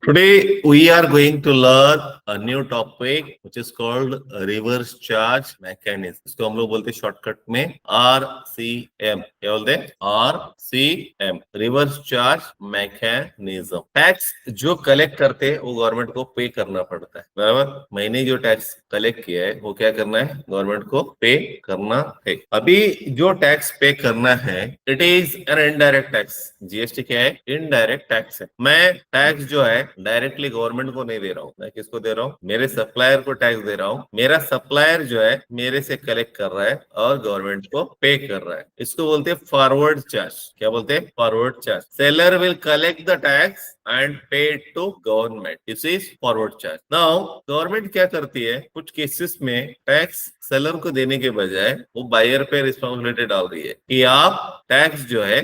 Today we are going to learn a new topic which is called reverse charge mechanism. इसको हम लोग बोलते हैं शॉर्टकट में RCM. क्या बोलते हैं? RCM, reverse charge mechanism. Tax जो कलेक्ट करते हैं वो गवर्नमेंट को पे करना पड़ता है, बराबर. मैंने जो टैक्स कलेक्ट किया है वो क्या करना है? गवर्नमेंट को पे करना है. अभी जो टैक्स पे करना है it is an indirect tax. GST क्या है? इनडायरेक्ट टैक्स है. मैं टैक्स जो है डायरेक्टली गवर्नमेंट को नहीं दे रहा हूँ. मैं किसको दे रहा हूँ? मेरे सप्लायर को टैक्स दे रहा हूँ. मेरा सप्लायर जो है मेरे से कलेक्ट कर रहा है और गवर्नमेंट को पे कर रहा है. इसको बोलते हैं फॉरवर्ड चार्ज. क्या बोलते हैं? Forward charge. Seller will collect the tax and pay it to government. This is forward charge. Now, government क्या करती है? कुछ केसेस में टैक्स सेलर को देने के बजाय वो बायर पे रिस्पॉन्सिबिलिटी डाल रही है कि आप टैक्स जो है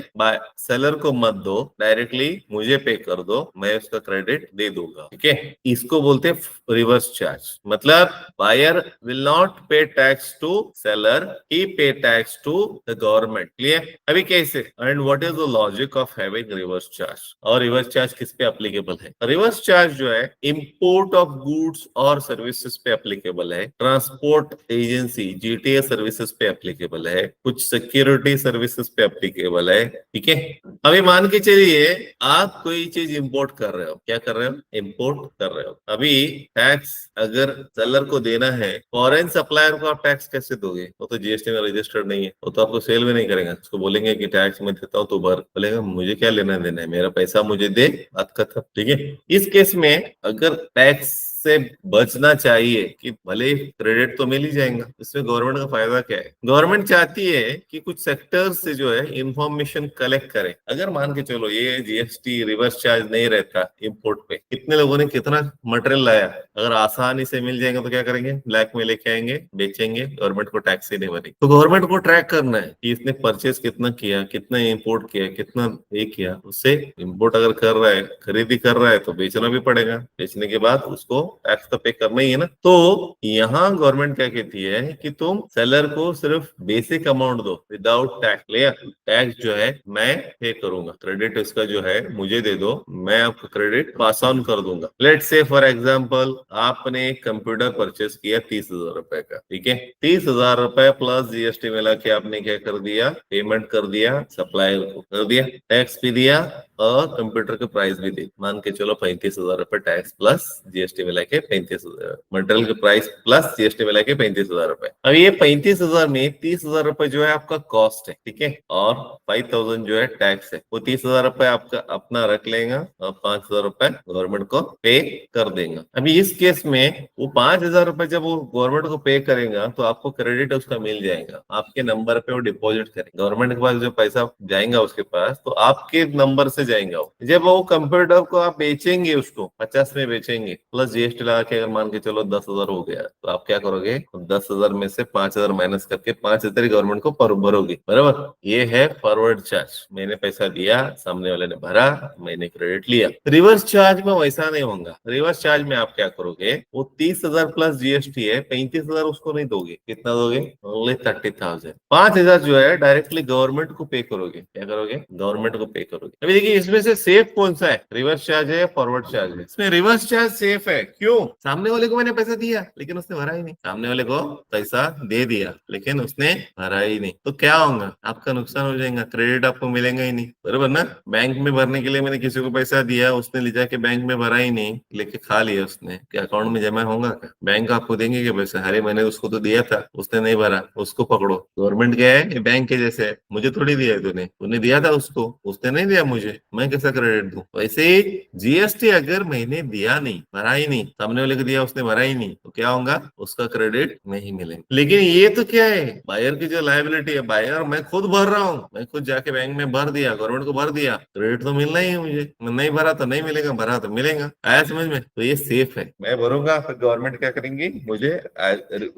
सेलर को मत दो, डायरेक्टली मुझे पे कर दो, मैं उसका क्रेडिट दे दूंगा. ठीक है, इसको बोलते हैं रिवर्स चार्ज. मतलब buyer will not pay tax to seller, he pay tax to the government. Clear? अभी कैसे and what is the logic of having reverse charge? और रिवर्स चार्ज किस पे एप्लीकेबल है? रिवर्स चार्ज जो है इंपोर्ट ऑफ गुड्स और services पे एप्लीकेबल है, ट्रांसपोर्ट एजेंसी जीटीए सर्विसेज पे एप्लीकेबल है, कुछ सिक्योरिटी सर्विसेज पे एप्लीकेबल है. ठीक है, अभी मान के चलिए आप कोई चीज इंपोर्ट कर रहे हो. क्या कर रहे हो? इंपोर्ट कर रहे हो. अभी टैक्स अगर सेलर को देना है, फॉरेन सप्लायर को आप टैक्स कैसे दोगे? वो तो जीएसटी में रजिस्टर्ड नहीं है, वो तो आपको सेल भी नहीं करेगा. उसको बोलेंगे कि टैक्स में देता हूँ तो भर, बोलेगा मुझे क्या लेना देना है, मेरा पैसा मुझे दे, बात खत्म. ठीक है, इस केस में अगर टैक्स से बचना चाहिए कि भले क्रेडिट तो मिल ही जाएगा, इसमें गवर्नमेंट का फायदा क्या है? गवर्नमेंट चाहती है कि कुछ सेक्टर से जो है इंफॉर्मेशन कलेक्ट करे. अगर मान के चलो ये जीएसटी रिवर्स चार्ज नहीं रहता इंपोर्ट पे, कितने लोगों ने कितना मटेरियल लाया, अगर आसानी से मिल जाएगा तो क्या करेंगे? ब्लैक में लेके आएंगे, बेचेंगे, गवर्नमेंट को टैक्स ही नहीं बनेगी. तो गवर्नमेंट को ट्रैक करना है कि इसने परचेज कितना किया, कितना इंपोर्ट किया, कितना ये किया. उससे इंपोर्ट अगर कर रहा है, खरीदी कर रहा है तो बेचना भी पड़ेगा. बेचने के बाद उसको टैक्स तो पे करना ही है ना. तो यहाँ गवर्नमेंट क्या कहती है कि तुम सेलर को सिर्फ बेसिक अमाउंट दो विदाउट टैक्स. क्लियर? टैक्स जो है मैं पे करूंगा, क्रेडिट इसका जो है मुझे दे दो, मैं आपको क्रेडिट पास ऑन कर दूंगा. लेट्स से फॉर एग्जांपल आपने एक कंप्यूटर परचेस किया 30,000 रुपए का. ठीक है, 30,000 रुपए प्लस जीएसटी मिला के आपने क्या कर दिया? पेमेंट कर दिया, सप्लायर को कर दिया, टैक्स भी दिया और कंप्यूटर के प्राइस भी दी. मान के चलो 35,000 रुपए टैक्स प्लस जीएसटी मिला के 35,000, मटेरियल के प्राइस प्लस जीएसटी मिला के 35,000 रुपए. अब ये 35,000 में 30,000 रुपए जो है आपका कॉस्ट है. ठीक है, और 5,000 जो है टैक्स है. वो 30,000 रुपए आपका अपना रख लेगा और 5,000 रुपए गवर्नमेंट को पे कर देगा. अभी इस केस में वो 5,000 रुपए जब वो गवर्नमेंट को पे करेगा तो आपको क्रेडिट उसका मिल जाएगा, आपके नंबर पे वो डिपॉजिट करेगा. गवर्नमेंट के पास जो पैसा जाएगा उसके पास, तो आपके नंबर से जाएगा. जब वो कंप्यूटर को आप बेचेंगे, उसको 50 में बेचेंगे प्लस जीएसटी लगा के, अगर मान के चलो 10,000 हो गया, तो आप क्या करोगे? 10,000 में से 5,000 माइनस करके 5,000 गवर्नमेंट को भरोगे. बराबर? ये है फॉरवर्ड चार्ज. मैंने पैसा दिया, सामने वाले ने भरा, मैंने क्रेडिट लिया. रिवर्स चार्ज में वैसा नहीं होगा. रिवर्स चार्ज में आप क्या करोगे? वो 30,000 प्लस जीएसटी है, 35,000 उसको नहीं दोगे. कितना दोगे? ओनली 30,000. 5,000 जो है डायरेक्टली गवर्नमेंट को पे करोगे. क्या करोगे? गवर्नमेंट को पे करोगे. अभी देखिए इसमें से सेफ कौन सा है? रिवर्स चार्ज है, फॉरवर्ड चार्ज है? इसमें रिवर्स चार्ज सेफ है. क्यों? सामने वाले को मैंने पैसा दिया लेकिन उसने भरा ही नहीं. सामने वाले को पैसा दे दिया लेकिन उसने भरा ही नहीं, तो क्या होगा? आपका नुकसान हो जाएगा, क्रेडिट आपको मिलेगा ही नहीं. बराबर ना? बैंक में भरने के लिए मैंने किसी को पैसा दिया, उसने ले जाके बैंक में भरा ही नहीं, लेके खा लिया उसने, क्या अकाउंट में जमा होगा क्या? बैंक आपको देंगे क्या पैसा? अरे मैंने उसको तो दिया था, उसने नहीं भरा, उसको पकड़ो. गवर्नमेंट क्या है? बैंक के जैसे है. मुझे थोड़ी दिया है तूने दिया था उसको, उसने नहीं दिया मुझे, मैं कैसा क्रेडिट दूं? वैसे ही जीएसटी अगर मैंने दिया नहीं, भरा ही नहीं, सामने वाले को दिया उसने भरा ही नहीं, तो क्या होगा? उसका क्रेडिट नहीं मिलेगा. लेकिन ये तो क्या है? बायर की जो लायबिलिटी है, बायर मैं खुद भर रहा हूँ, मैं खुद जाके बैंक में भर दिया, गवर्नमेंट को भर दिया, क्रेडिट तो मिलना ही है मुझे. मैं नहीं भरा तो नहीं मिलेगा, भरा तो मिलेगा. आया समझ में? तो ये सेफ है. मैं भरूंगा फिर गवर्नमेंट क्या करेंगी? मुझे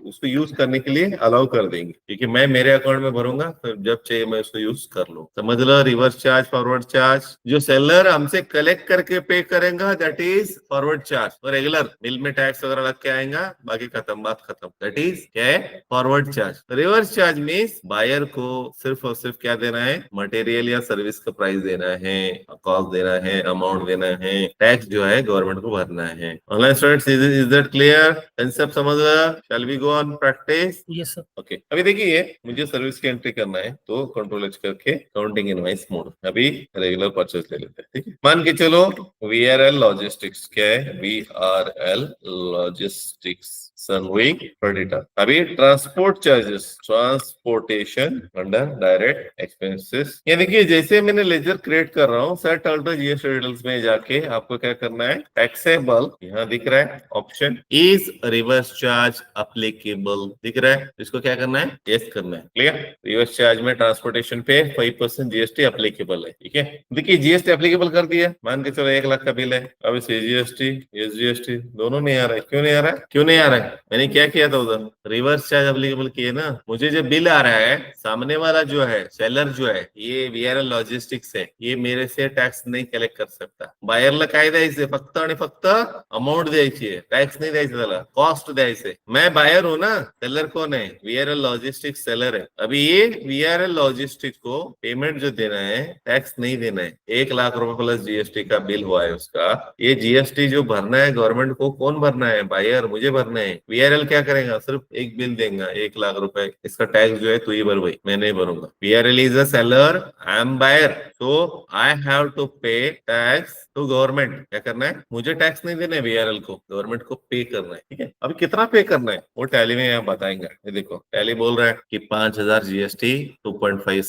उसको यूज करने के लिए अलाउ कर देंगे, क्योंकि मैं मेरे अकाउंट में भरूंगा, फिर जब चाहिए मैं उसको यूज कर लूँ. समझ लो? Reverse charge, forward charge. जो सेलर हमसे कलेक्ट करके पे करेगा दैट इज फॉरवर्ड चार्ज, और रेगुलर मिलर, मिल में टैक्स वगैरह लग के आएगा, बाकी खत्म, बात खत्म। दैट इज क्या है, forward charge. Reverse charge means buyer को सिर्फ और सिर्फ क्या देना है, मटेरियल या सर्विस का प्राइस देना है, कॉस्ट देना है, अमाउंट देना है, टैक्स जो है गवर्नमेंट को भरना है। Online students, is that clear? Concept समझ गया? Shall we go on practice? Yes sir. Okay, अभी देखिए मुझे सर्विस की एंट्री करना है तो कंट्रोल एच करके काउंटिंग इनवाइस मोड, अभी रेगुलर परचेज ले लेते हैं, ठीक है। मान के चलो VRL लॉजिस्टिक्स, क्या है, VRL लॉजिस्टिक्स सनवी क्रेडिटर। अभी transport charges, transportation under direct expenses, ये देखिए जैसे मैंने लेजर क्रिएट कर रहा हूँ, सेट अल्टर जीएसटी डिटेल्स में जाके आपको क्या करना है, टैक्सेबल, यहाँ दिख रहा है option, is reverse charge applicable, दिख रहा है, इसको क्या करना है, यस करना है। क्लियर? रिवर्स चार्ज में ट्रांसपोर्टेशन पे 5% जीएसटी अप्लीकेबल है, ठीक है। देखिए जीएसटी अप्लीकेबल कर दिया, मान के चलो 1 लाख का बिल है, अब इसे जीएसटी एसजीएसटी दोनों नहीं आ रहा है, क्यों नहीं आ रहा है, क्यों नहीं आ रहा है? मैंने क्या किया था उधर, रिवर्स चार्ज अप्लीकेबल किए ना। मुझे जो बिल आ रहा है, सामने वाला जो है, सेलर जो है, ये VRL लॉजिस्टिक्स है, ये मेरे से टॅक्स नाही कलेक्ट कर सकता। बायरला काय द्यायचंय, फक्त आणि फक्त अमाऊंट द्यायची आहे, टॅक्स नाही द्यायचं, त्याला कॉस्ट द्यायचंय। मैं बायर हूं ना, सेलर कौन है, VRL लॉजिस्टिक्स सेलर है। अभी ये VRL लॉजिस्टिक्स को पेमेंट जो देना है, टैक्स नहीं देना है। 1 लाख रुपए प्लस जीएसटी का बिल हुआ है उसका, ये जीएसटी जो भरना है गवर्नमेंट को, कौन भरना है, बायर, मुझे भरना है। VRL क्या करेगा, सिर्फ एक बिल देगा 1 लाख रुपए, इसका टैक्स जो है तू ही भर भाई, मैं नहीं भरूंगा। VRL is a seller, I am buyer, तो I have to pay tax to government. क्या करना है, मुझे टैक्स नहीं देना है VRL को, गवर्नमेंट को पे करना है, ठीक है। अभी कितना पे करना है वो टैली में यहाँ बताएंगे। ये देखो टैली बोल रहा है कि 5,000 जीएसटी, 2.5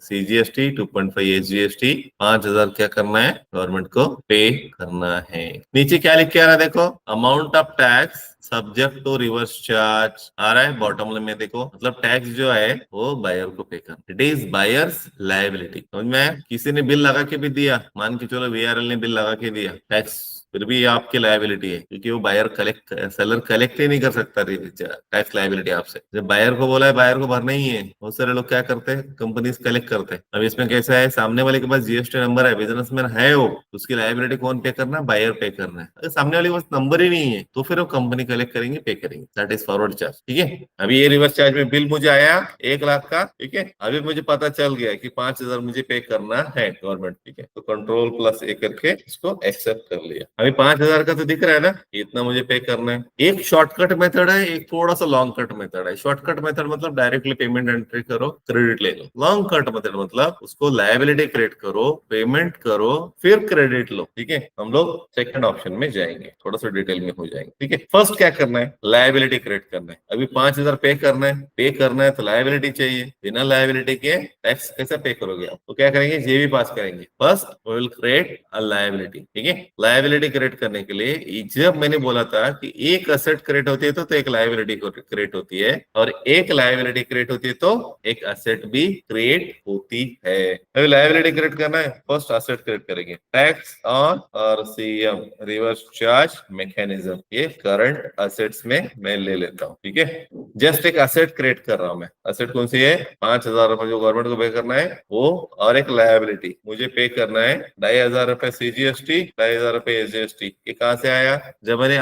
CGST, 2.5 SGST, 5,000 क्या करना है, गवर्नमेंट को पे करना है। नीचे क्या लिख के आ रहा है, देखो, amount of tax subject to reverse charge आ रहा है बॉटम में, देखो, मतलब टैक्स जो है वो बायर को पे करना, इट इज बायर्स लायबिलिटी। समझ में? किसी ने बिल लगा के भी दिया, मान के चलो VRL ने बिल लगा के दिया टैक्स, फिर भी ये आपकी लायबिलिटी है, क्योंकि वो बायर कलेक्ट, सेलर कलेक्ट ही नहीं कर सकता टैक्स लायबिलिटी आपसे। जब बायर को बोला है, बायर को भरना ही है, बहुत सारे लोग क्या करते हैं, कंपनीज कलेक्ट करते हैं। अब इसमें कैसा है, सामने वाले के पास जीएसटी नंबर है, बिजनेसमैन है वो, उसकी लायबिलिटी कौन पे करना है, बायर पे करना है। अगर सामने वाले के पास नंबर ही नहीं है तो फिर वो कंपनी कलेक्ट करेंगे, पे करेंगे, दैट इज फॉरवर्ड चार्ज, ठीक है। अभी ये रिवर्स चार्ज में बिल मुझे आया 1 लाख का, ठीक है। अभी मुझे पता चल गया कि 5,000 मुझे पे करना है गवर्नमेंट, ठीक है, तो कंट्रोल+A करके इसको एक्सेप्ट कर लिया। अभी 5,000 का तो दिख रहा है ना, इतना मुझे पे करना है। एक शॉर्टकट मेथड है, एक थोड़ा सा लॉन्ग कट मेथड है। शॉर्टकट मेथड मतलब डायरेक्टली पेमेंट एंट्री करो, क्रेडिट ले लो। लॉन्ग कट मेथड मतलब उसको लायबिलिटी क्रिएट करो, पेमेंट करो, फिर क्रेडिट लो, ठीक है। हम लोग सेकंड ऑप्शन में जाएंगे, थोड़ा सा डिटेल में हो जाएंगे, ठीक है। फर्स्ट क्या करना है, लायबिलिटी क्रिएट करना है। अभी 5,000 पे करना है तो लायबिलिटी चाहिए, बिना लायबिलिटी के टैक्स कैसे पे करोगे आप, तो क्या करेंगे, जेबी पास करेंगे। First we will create a liability, ठीक है। लायबिलिटी क्रिएट करने के लिए, जब मैंने बोला था कि एक असेट क्रिएट होती है तो एक लायबिलिटी क्रिएट होती है, और एक लायबिलिटी क्रिएट होती है तो एक असेट भी क्रिएट होती है। अभी लायबिलिटी क्रिएट करना है, फर्स्ट असेट क्रिएट करेंगे, tax on RCM, reverse charge mechanism, ये करंट असेट्स में मैं ले लेता हूँ, ठीक है। जस्ट एक असेट क्रिएट कर रहा हूं मैं। असेट कौन सी है, 5,000 रुपए जो गवर्नमेंट को पे करना है वो, और एक लायबिलिटी मुझे पे करना है 2,500 रुपए CGST, 2,500 रुपए SGST। ये कहां से आया, जब मैंने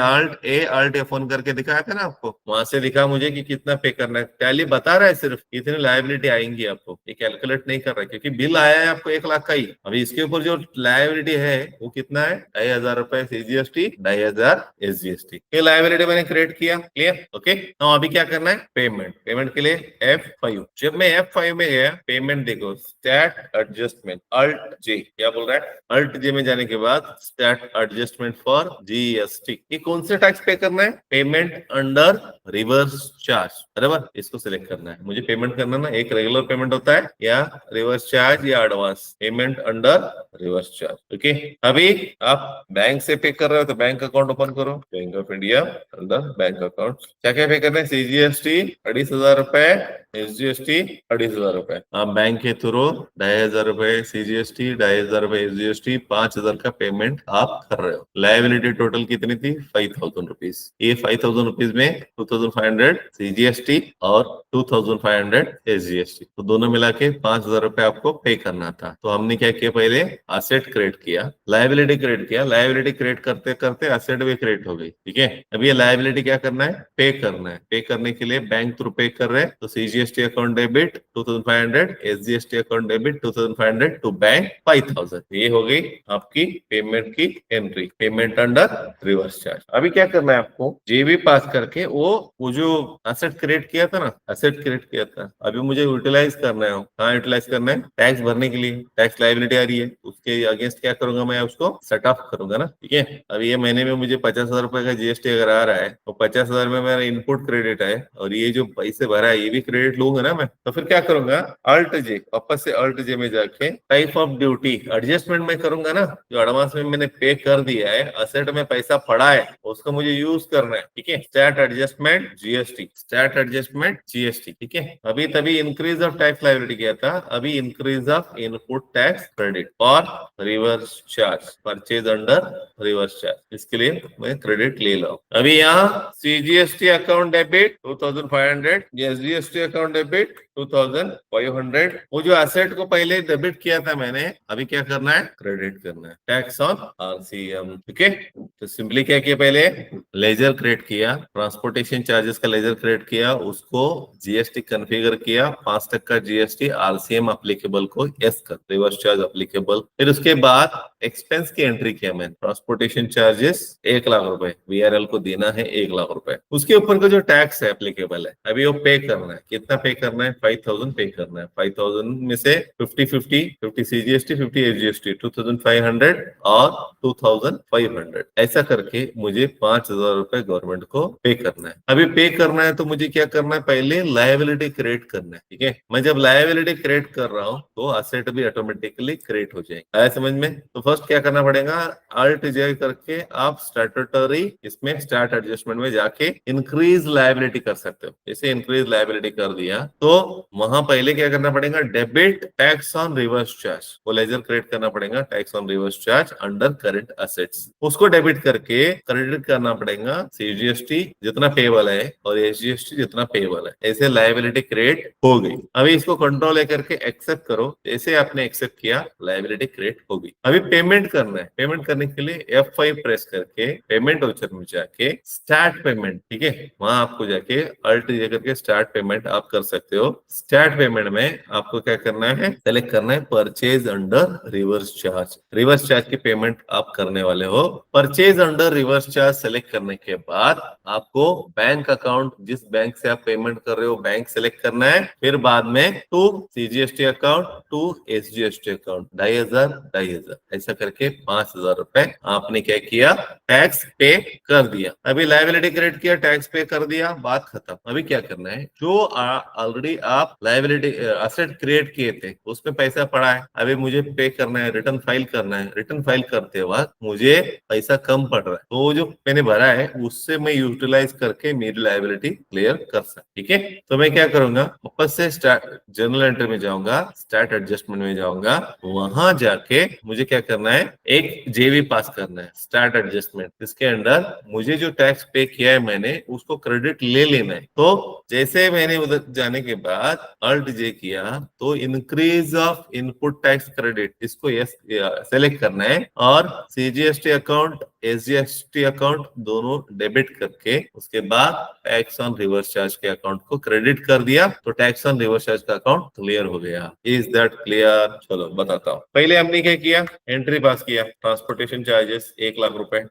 Alt A फोन करके दिखाया था ना आपको, वहां से दिखा मुझे कि कितना पे करना है। टैली बता रहा है सिर्फ इतनी लायबिलिटी आएंगी आपको, ये कैलकुलेट नहीं कर रहा है, क्योंकि बिल आया है आपको 1 लाख का ही। अभी इसके ऊपर जो लायबिलिटी है वो कितना है, 2,500 रुपए CGST, 2,500 SGST। ये लायबिलिटी मैंने क्रिएट किया, क्लियर, ओके। तो अभी क्या करना है, पेमेंट के लिए F5। जब मैं F5 में गया, पेमेंट देखो, स्टैट एडजस्टमेंट, Alt J, क्या बोल रहा है, Alt J में जाने के बाद स्टैट एडजस्टमेंट फॉर GST। ये कौन से टैक्स पे करना है, पेमेंट अंडर रिवर्स चार्ज, बराबर, इसको सिलेक्ट करना है। मुझे पेमेंट करना ना, एक रेगुलर पेमेंट होता है, या रिवर्स चार्ज या advance, payment under reverse charge, okay. अभी आप बैंक से पे कर रहे हो तो बैंक अकाउंट ओपन करो, bank of India under bank account. क्या क्या पे करना है, CGST 2,500 रुपए, SGST 2,500 रुपए। आप बैंक के थ्रू 2,500 रुपए CGST, 2,500 रुपए SGST, 5,000 का पेमेंट आप कर रहे हो। लाइबिलिटी टोटल कितनी थी? 5,000 रुपीज। ये 5,000 रुपीज में 2,500 CGST और 2,500 SGST, तो दोनों मिला के 5,000 रुपए आपको पे करना था। तो हमने क्या किया? पहले असेट क्रिएट किया, लाइबिलिटी क्रिएट किया, लाइबिलिटी क्रिएट करते करते असेट भी क्रिएट हो गई। ठीक है, अब ये लाइबिलिटी क्या करना है? पे करना है। पे करने के लिए बैंक थ्रू पे कर रहे हैं, तो CGST account debit 2,500, SGST account debit 2,500 to bank 5,000। ये हो गई आपकी पेमेंट की entry, payment under reverse charge. अभी क्या करना है आपको? जेबी पास करके वो जो असेट क्रिएट किया था ना, असेट क्रिएट किया था, अभी मुझे यूटिलाइज करना है। हाँ, यूटिलाइज करना है टैक्स भरने के लिए। टैक्स लाइबिलिटी आ रही है, उसके अगेंस्ट क्या करूंगा? मैं उसको सेट ऑफ करूंगा ना। ठीक है, अभी ये महीने में मुझे 50,000 रुपए का GST अगर आ रहा है, तो 50,000 में मेरा इनपुट क्रेडिट है, और ये जो पैसे भरा है ये भी क्रेडिट लूंगा ना मैं। तो फिर क्या करूंगा? अल्ट जे, वापस से अल्ट जे में जाके टाइप ऑफ ड्यूटी एडजस्टमेंट में करूंगा ना। जो एडवांस में मैंने पे कर दिया है, असेट में पैसा पड़ा है, उसको मुझे यूज करना है। ठीक है, stat adjustment GST, stat adjustment GST। ठीक है, अभी तभी इंक्रीज ऑफ टैक्स लायबिलिटी किया था, अभी increase of input tax credit और reverse charge, purchase under reverse charge, इसके लिए मैं क्रेडिट ले लो। अभी यहाँ CGST account debit 2,500, SGST account debit 2,500। वो जो एसेट को पहले डेबिट किया था मैंने, अभी क्या करना है? क्रेडिट करना है, टैक्स ऑन RCM। ठीक है, तो सिंपली क्या किया? पहले लेजर क्रिएट किया, ट्रांसपोर्टेशन चार्जेस का लेजर क्रिएट किया, उसको GST कॉन्फ़िगर किया, 5% GST RCM एप्लीकेबल को यस कर, रिवर्स चार्ज एप्लीकेबल। फिर उसके बाद एक्सपेंस की एंट्री किया मैंने, ट्रांसपोर्टेशन चार्जेस 1,00,000 रुपए VRL को देना है, 1,00,000 रुपए। उसके ऊपर का जो टैक्स है एप्लीकेबल है, अभी वो पे करना है। कितना पे करना है? 5,000 पे करना है। 5,000 में से 50 CGST, 50 SGST, 2,500 और 2,500, ऐसा करके मुझे 5,000 रुपए गवर्नमेंट को पे करना है। अभी पे करना है तो मुझे क्या करना है? पहले लायबिलिटी क्रिएट करना है। ठीक है, मैं जब लायबिलिटी क्रिएट कर रहा हूँ तो असेट भी ऑटोमेटिकली क्रिएट हो जाएगा। आया समझ में? तो फर्स्ट क्या करना पड़ेगा? अल्ट जे करके आप स्टैट्यूटरी, इसमें स्टार्ट एडजस्टमेंट में जाके इंक्रीज लायबिलिटी कर सकते हो। जैसे इंक्रीज लायबिलिटी कर दिया तो वहां पहले क्या करना पड़ेगा? Debit tax on reverse charge, वो लेजर क्रिएट करना पड़ेगा, tax on reverse charge under current assets, उसको डेबिट करके क्रेडिट करना पड़ेगा CGST जितना पेबल है और SGST जितना पेबल है। ऐसे लायबिलिटी क्रिएट हो गई। अभी इसको कंट्रोल लेकर के एक्सेप्ट करो, जैसे आपने एक्सेप्ट किया लायबिलिटी क्रिएट हो गई। अभी पेमेंट करना है, पेमेंट करने के लिए F5 प्रेस करके पेमेंट वाउचर में जाके स्टार्ट पेमेंट, ठीक है, वहां आपको जाके अल्ट जे करके स्टार्ट पेमेंट आप कर सकते हो। स्टार्ट पेमेंट में आपको क्या करना है? सेलेक्ट करना है purchase under reverse charge, reverse charge की पेमेंट आप करने वाले हो। Purchase under reverse charge select करने के बाद आपको बैंक अकाउंट, जिस बैंक से आप पेमेंट कर रहे हो बैंक सेलेक्ट करना है। फिर बाद में to CGST account, to SGST account, 2,500 2,500 ऐसा करके 5,000 रुपए आपने क्या किया? टैक्स पे कर दिया। अभी लायबिलिटी क्रिएट किया, टैक्स पे कर दिया, बात खत्म। अभी क्या करना है? जो ऑलरेडी आप लायबिलिटी असेट क्रिएट किए थे उसमें पैसा पड़ा है, अभी मुझे पे करना है, रिटर्न फाइल करना है। रिटर्न फाइल करते वक्त मुझे पैसा कम पड़ रहा है, तो वो जो मैंने भरा है उससे मैं यूटिलाइज करके मेरी लायबिलिटी क्लियर कर सकता। ठीक है, तो मैं क्या करूंगा? वापस से जर्नल एंट्री में जाऊंगा, स्टार्ट एडजस्टमेंट में जाऊंगा, वहां जाके मुझे क्या करना है? एक जेवी पास करना है, स्टार्ट एडजस्टमेंट, इसके अंदर मुझे जो टैक्स पे किया है मैंने उसको क्रेडिट ले लेना है। तो जैसे मैंने उधर जाने के बाद अल्ट जे किया तो increase of input tax credit, इसको यस सेलेक्ट करना है और CGST अकाउंट SGST अकाउंट दोनों डेबिट करके उसके बाद टैक्स ऑन रिवर्स चार्ज के अकाउंट को क्रेडिट कर दिया, तो टैक्स ऑन रिवर्स चार्ज का अकाउंट क्लियर हो गया। Is that clear? चलो बताता हूँ। पहले हमने क्या किया? एंट्री पास किया, ट्रांसपोर्टेशन चार्जेस 1,00,000 रुपए।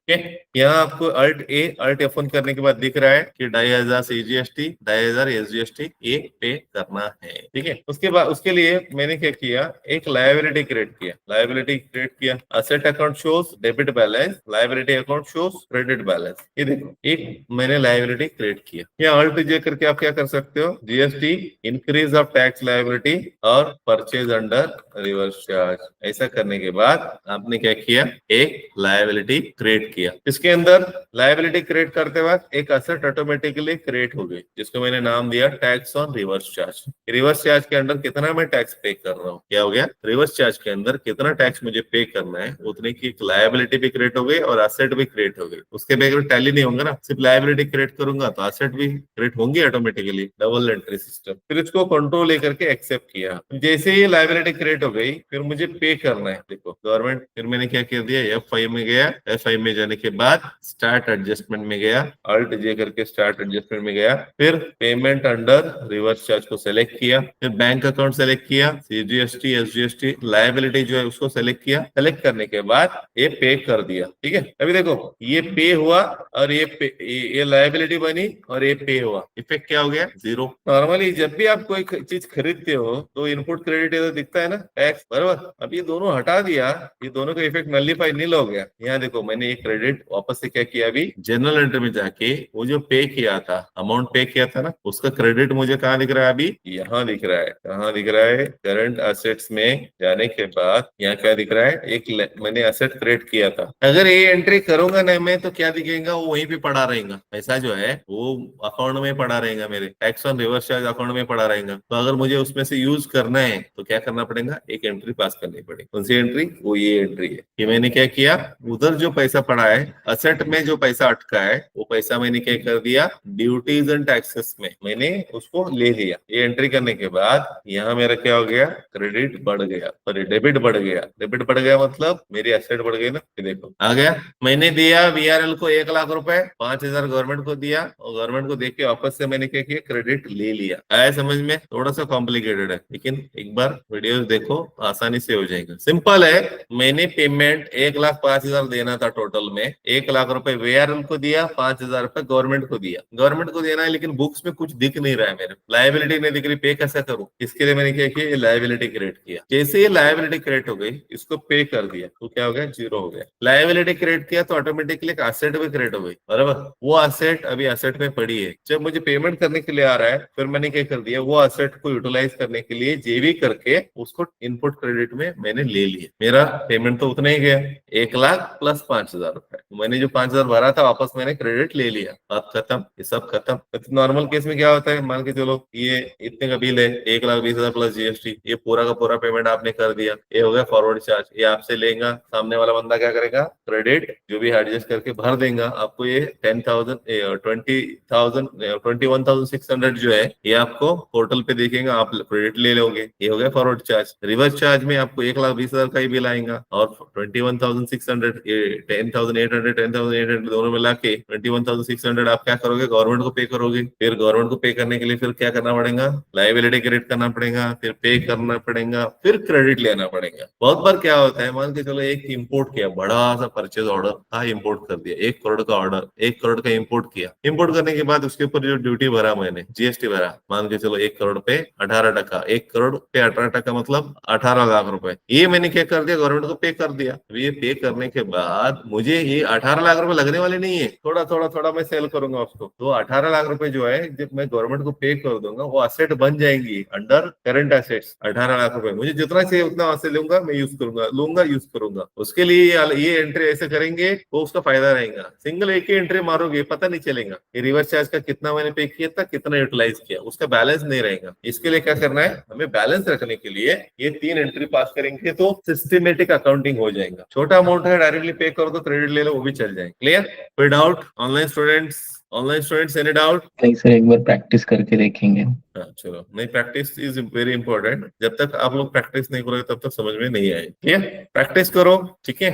यहाँ आपको अल्ट ए अल्ट F1 करने के बाद दिख रहा है कि 2,500 CGST, 2,500 SGST ये पे करना है। ठीक है, उसके बाद उसके लिए मैंने क्या किया? एक लायबिलिटी क्रिएट किया, लायबिलिटी क्रिएट किया, asset account shows debit balance, liability account shows credit balance. ये देखो, एक मैंने लायबिलिटी क्रिएट किया। यहाँ अल्ट जे करके आप क्या कर सकते हो? GST, increase of tax liability और परचेज अंडर रिवर्स चार्ज, ऐसा करने के बाद आपने क्या किया, एक लायबिलिटी क्रिएट किया। इसके अंदर लायबिलिटी क्रिएट करते वक्त एक असेट ऑटोमेटिकली क्रिएट हो गई, जिसको मैंने नाम दिया tax on reverse charge. Reverse charge के अंदर कितना मैं टैक्स पे कर रहा हूँ, क्या हो गया, रिवर्स चार्ज के अंदर कितना टैक्स मुझे पे करना है उतने की एक लायबिलिटी भी क्रिएट हो गई और असेट भी क्रिएट हो गई। उसके बगैर टैली नहीं होंगे ना, सिर्फ लायबिलिटी क्रिएट करूंगा तो असेट भी क्रिएट होंगे ऑटोमेटिकली, डबल एंट्री सिस्टम। फिर इसको कंट्रोल लेकर के एक्सेप्ट किया। जैसे ही लायबिलिटी क्रिएट हो गई फिर मुझे पे करना है, देखो गवर्नमेंट, फिर मैंने क्या कर दिया, F5 में गया, F5 में जाने के बाद स्टार्ट एडजस्टमेंट में गया, अल्ट जे करके स्टार्ट एडजस्टमेंट में गया, फिर पेमेंट अंडर रिवर्स चार्ज को सेलेक्ट किया, फिर बैंक अकाउंट सेलेक्ट किया, CGST SGST लायबिलिटी जो है उसको सेलेक्ट किया। सेलेक्ट करने के बाद ये पे कर दिया, ठीक है। अभी देखो ये पे हुआ और ये लायबिलिटी बनी और ये पे हुआ, इफेक्ट क्या हो गया, जीरो। नॉर्मली जब भी आप कोई चीज खरीदते हो तो इनपुट क्रेडिट इधर दिखता है ना, टैक्स, बराबर। अब ये दोनों हटा दिया, ये दोनों का इफेक्ट नलिफाई नील हो गया। यहाँ देखो मैंने ये क्रेडिट वापस से क्या किया, अभी जनरल एंट्री में जाके वो जो पे किया था, अमाउंट पे किया था ना, उसका क्रेडिट मुझे कहाँ दिख रहा है, अभी यहाँ दिख रहा है। कहाँ दिख रहा है, करंट असेट्स में जाने के बाद यहाँ क्या दिख रहा है, एक मैंने असेट क्रिएट किया था। अगर ये एंट्री करूंगा ना मैं तो क्या दिखेगा, वो वहीं पे पड़ा रहेगा, पैसा जो है वो अकाउंट में पड़ा रहेगा, मेरे tax on reverse charge account में पड़ा रहेगा। तो अगर मुझे उसमें से यूज करना है तो क्या करना पड़ेगा, एक एंट्री पास करनी पड़ेगी। कौन सी एंट्री, वो ये एंट्री है कि मैंने क्या किया, उधर जो पैसा पड़ा है असेट में, जो पैसा अटका है वो पैसा मैंने क्या कर दिया, ड्यूटीज एंड टैक्सेस में मैंने उसको ले लिया। ये एंट्री करने के बाद यहाँ मेरा क्या हो गया, क्रेडिट बढ़ गया, सॉरी डेबिट बढ़ गया। डेबिट बढ़ गया मतलब मेरी एसेट बढ़ गई ना, ये देखो आ गया। मैंने दिया VRL को 1 लाख रुपए, 5,000 गवर्नमेंट को दिया और गवर्नमेंट को देख के वापस से मैंने क्या किया, क्रेडिट ले लिया। आया समझ में, थोड़ा सा कॉम्प्लिकेटेड है लेकिन एक बार वीडियो देखो आसानी से हो जाएगा। सिंपल है, मैंने पेमेंट 1,05,000 देना था टोटल में, 1 लाख रुपए VRL को दिया, 5,000 रुपए गवर्नमेंट को दिया। गवर्नमेंट को देना है लेकिन बुक्स में कुछ दिख नहीं रहा है, मेरे लायबिलिटी नहीं दिख रही, पे कैसे करूं, इसके लिए मैंने क्या किया, लायबिलिटी क्रिएट किया। जैसे ये लायबिलिटी क्रिएट हो गई, इसको पे कर दिया तो क्या हो गया, जीरो हो गया। लायबिलिटी क्रिएट किया तो ऑटोमेटिकली एक एसेट भी क्रिएट हो गई, बराबर। वो एसेट अभी एसेट में पड़ी है, जब मुझे पेमेंट करने के लिए आ रहा है फिर मैंने क्या कर दिया, वो एसेट को यूटिलाइज करने के लिए जेवी करके उसको इनपुट क्रेडिट में मैंने ले लिया। मेरा पेमेंट तो उतना ही गया, 1 लाख प्लस 5,000 रुपए। मैंने जो 5,000 भरा था वापस मैंने क्रेडिट ले लिया, बात खत्म, ये सब खत्म। नॉर्मल केस में क्या होता है, मान के चलो ये इतने का बिल है, 1,20,000 प्लस GST, ये पूरा का पूरा पेमेंट आपने कर दिया, ये हो गया फॉरवर्ड चार्ज। ये आपसे लेगा, सामने वाला बंदा क्या करेगा, क्रेडिट जो भी एडजस्ट करके भर देगा आपको। ये 10,000 20,000 21,600 जो है ये आपको पोर्टल पे देखेगा, आप क्रेडिट ले लोगे, ये हो गया फॉरवर्ड चार्ज। रिवर्स चार्ज में आपको 1,20,000 का ही बिल आएगा और 21,600, ये 10,800 10,800 दोनों मिला के 21,600 आप क्या करोगे, गवर्नमेंट को पे करोगे। फिर गवर्नमेंट को पे करने के लिए फिर क्या करना पड़ेगा, लायबिलिटी क्रिएट करना पड़ेगा, फिर पे करना पड़ेगा, फिर क्रेडिट लेना पड़ेगा। बहुत बार क्या होता है, मान के चलो एक इंपोर्ट किया, बड़ा सा परचेज ऑर्डर था, इंपोर्ट कर दिया, 1 करोड़ का ऑर्डर, 1 करोड़ का इंपोर्ट किया। इंपोर्ट करने के बाद उसके ऊपर जो ड्यूटी भरा मैंने, GST भरा, मान के चलो 1 करोड़ पे 18%, 1 करोड़ पे 18% मतलब 18 लाख रुपए। ये मैंने क्या कर दिया, गवर्नमेंट को पे कर दिया। ये पे करने के बाद मुझे ये 18 लाख रुपए लगने वाले नहीं है, थोड़ा थोड़ा थोड़ा मैं सेल करूंगा उसको, तो 18 लाख रुपए जो है जब मैं गवर्नमेंट को पे कर दूंगा वो असेट बन जाएंगी अंडर करंट एसेट्स। 18 लाख रुपए मुझे जितना चाहिए उतना वहां से लूंगा, मैं यूज करूंगा, लूंगा यूज करूंगा। उसके लिए ये एंट्री ऐसे करेंगे तो उसका फायदा रहेगा। सिंगल एक ही एंट्री मारोगे पता नहीं चलेगा कि रिवर्स चार्ज का कितना मैंने पे किया था, कितना यूटिलाइज किया, उसका बैलेंस नहीं रहेगा। इसके लिए क्या करना है, हमें बैलेंस रखने के लिए ये 3 एंट्री पास करेंगे तो सिस्टमेटिक अकाउंटिंग हो जाएगा। छोटा अमाउंट है डायरेक्टली पे कर दो, क्रेडिट ले लो, वो भी चल जाएगा। क्लियर, कोई doubt online students any doubt? नहीं सर, एक बार प्रैक्टिस करके देखेंगे। हाँ चलो, नहीं प्रैक्टिस इज वेरी इंपॉर्टेंट। जब तक आप लोग प्रैक्टिस नहीं करोगे तब तक समझ में नहीं आएगी। ठीक है, प्रैक्टिस करो, ठीक है।